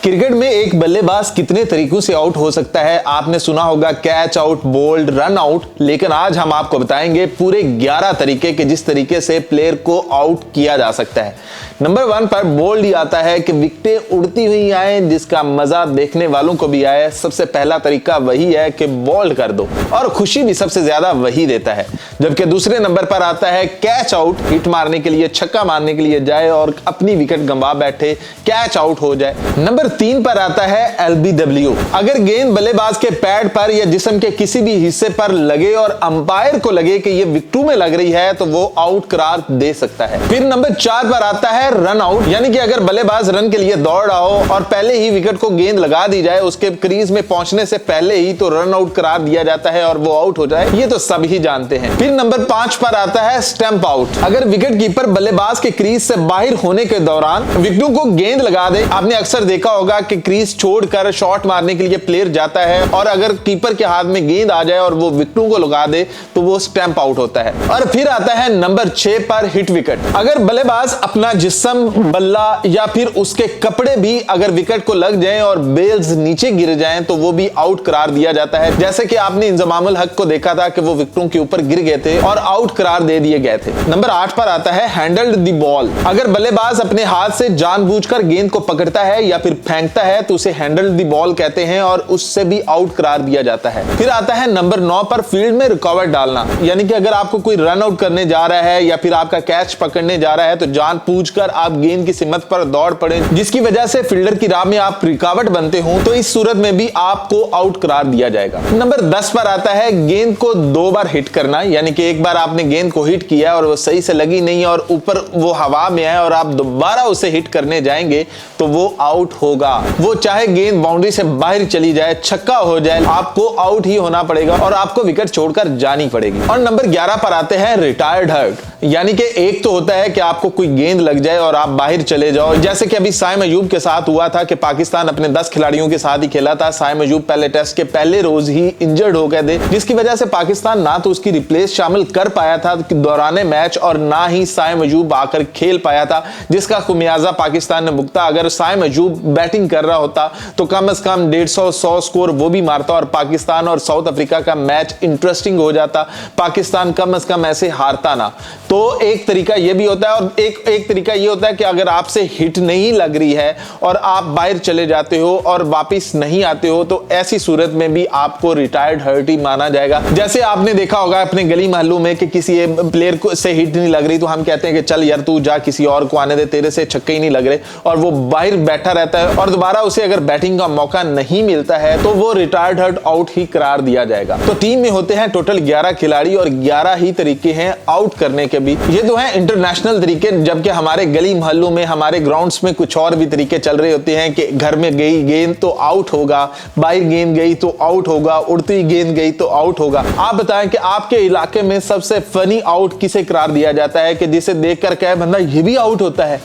Cricket में एक बल्लेबाज कितने तरीकों से आउट हो सकता है। आपने सुना होगा catch out, bold, run out, लेकिन आज हम आपको बताएंगे पूरे 11 तरीके के जिस तरीके से प्लेयर को आउट किया जा सकता है। नंबर 1 पर बोल्ड ही आता है कि विकेटें उड़ती हुई आए जिसका मजा देखने वालों को भी आए। सबसे पहला तरीका वही है कि बोल्ड कर दो और खुशी भी सबसे ज्यादा वही देता है। जबकि दूसरे नंबर पर आता है कैच आउट, हिट मारने के लिए, छक्का मारने के लिए जाए और अपनी विकेट गंवा बैठे, कैच आउट हो जाए। नंबर 3 पर आता है LBW। अगर गेंद बल्लेबाज के पैड पर या जिस्म के किसी भी हिस्से पर लगे और अंपायर को लगे कि ये विकेटों में लग रही है तो वो आउट करार दे सकता है। फिर नंबर 4 पर आता है रन आउट, यानी कि अगर बल्लेबाज रन के लिए दौड़ रहा हो और पहले ही विकेट को गेंद लगा दी जाए उसके क्रीज में पहुंचने से पहले ही, तो रन आउट करार दिया जाता है और वो आउट हो जाए। ये तो सब ही जानते हैं। फिर नंबर 5 पर आता है स्टंप आउट। अगर विकेट कीपर बल्लेबाज के क्रीज से बाहर होने के दौरान विकेटों को गेंद लगा दे। आपने अक्सर देखा होगा कि क्रीज छोड़कर शॉट मारने के लिए प्लेयर जाता है और अगर कीपर के हाथ में गेंद आ जाए और वो विकेटों को लगा दे तो वो स्टंप आउट होता है। और फिर आता है नंबर 6 पर हिट विकेट। अगर बल्लेबाज अपना जिस्म, बल्ला या फिर उसके कपड़े भी अगर विकेट को लग जाएं और बेल्स नीचे गिर जाएं तो वो भी आउट करार दिया जाता है। जैसे कि आपने इंजमामुल हक को देखा था कि वो विकेटों के ऊपर गिर गए थे और आउट करार दे दिए गए थे। नंबर 8 पर आता है हैंडल्ड द बॉल। अगर बल्लेबाज अपने हाथ से जानबूझकर गेंद को पकड़ता है या फिर फेंकता है तो उसे हैंडल्ड द बॉल कहते हैं और उससे भी आउट करार दिया जाता है। फिर आता है नंबर 9 पर फील्ड में रुकावट डालना, यानी कि अगर आपको कोई रन आउट करने जा रहा है या फिर आपका कैच पकड़ने जा रहा है तो जानबूझकर आप गेंद की सिमत पर दौड़ पड़े जिसकी वजह से फील्डर की राह में आप रुकावट बनते हो तो इस सूरत में भी आपको आउट करार दिया जाएगा। नंबर 10 पर आता है गेंद को 2 बार हिट करना, यानी कि एक बार आपने गेंद को हिट किया और वो सही से लगी नहीं और ऊपर वो हवा में है और आप दोबारा उसे हिट करने जाएंगे तो वो आउट होगा। वो चाहे गेंद बाउंड्री से बाहर चली जाए, छक्का हो जाए, आपको आउट ही होना पड़ेगा और आपको विकेट छोड़कर जानी पड़ेगी। और नंबर 11 पर आते हैं रिटायर्ड हर्ट, यानी कि एक तो होता है कि आपको कोई गेंद लग जाए और आप बाहर चले जाओ, जैसे कि अभी साइम अयूब के साथ हुआ था कि पाकिस्तान अपने 10 खिलाड़ियों के साथ ही खेला था। साइम अयूब पहले टेस्ट के पहले रोज ही इंजर्ड हो गए थे जिसकी वजह से पाकिस्तान ना तो उसकी रिप्लेस शामिल कर पाया था दौरान मैच और ना ही साइम अयूब आकर खेल पाया था, जिसका खुमियाजा पाकिस्तान ने भुगता। अगर साइम अयूब बैटिंग कर रहा होता तो कम से कम 150-100 स्कोर वो भी मारता और पाकिस्तान और साउथ अफ्रीका का मैच इंटरेस्टिंग हो जाता। पाकिस्तान कम से कम ऐसे हारता ना। तो एक तरीका ये भी होता है और एक तरीका ये होता है कि अगर आपसे हिट नहीं लग रही है और आप बाहर चले जाते हो और वापस नहीं आते हो तो ऐसी सूरत में भी आपको रिटायर्ड हर्ट ही माना जाएगा। जैसे आपने देखा होगा अपने गली मोहल्लों में कि किसी प्लेयर को से हिट नहीं लग रही तो हम कहते हैं कि चल यार तू जा किसी और को आने दे, तेरे से छक्के ही नहीं लग रहे, और वो बाहर बैठा रहता है और दोबारा उसे अगर बैटिंग का मौका नहीं मिलता है तो वो रिटायर्ड हर्ट आउट ही करार दिया जाएगा। तो टीम में होते हैं टोटल 11 खिलाड़ी और 11 ही तरीके हैं आउट करने के भी। ये तो है इंटरनेशनल तरीके, जबकि हमारे गली मोहल्लों में, हमारे ग्राउंड्स में कुछ और भी तरीके चल रहे होते हैं कि घर में गई गेंद तो आउट होगा, बाहर गेंद गई तो आउट होगा, उड़ती गेंद गई तो आउट होगा। आप बताएं कि आपके इलाके में सबसे फनी आउट किसे करार दिया जाता है कि जिसे देखकर कहे बंदा ये भी आउट होता है।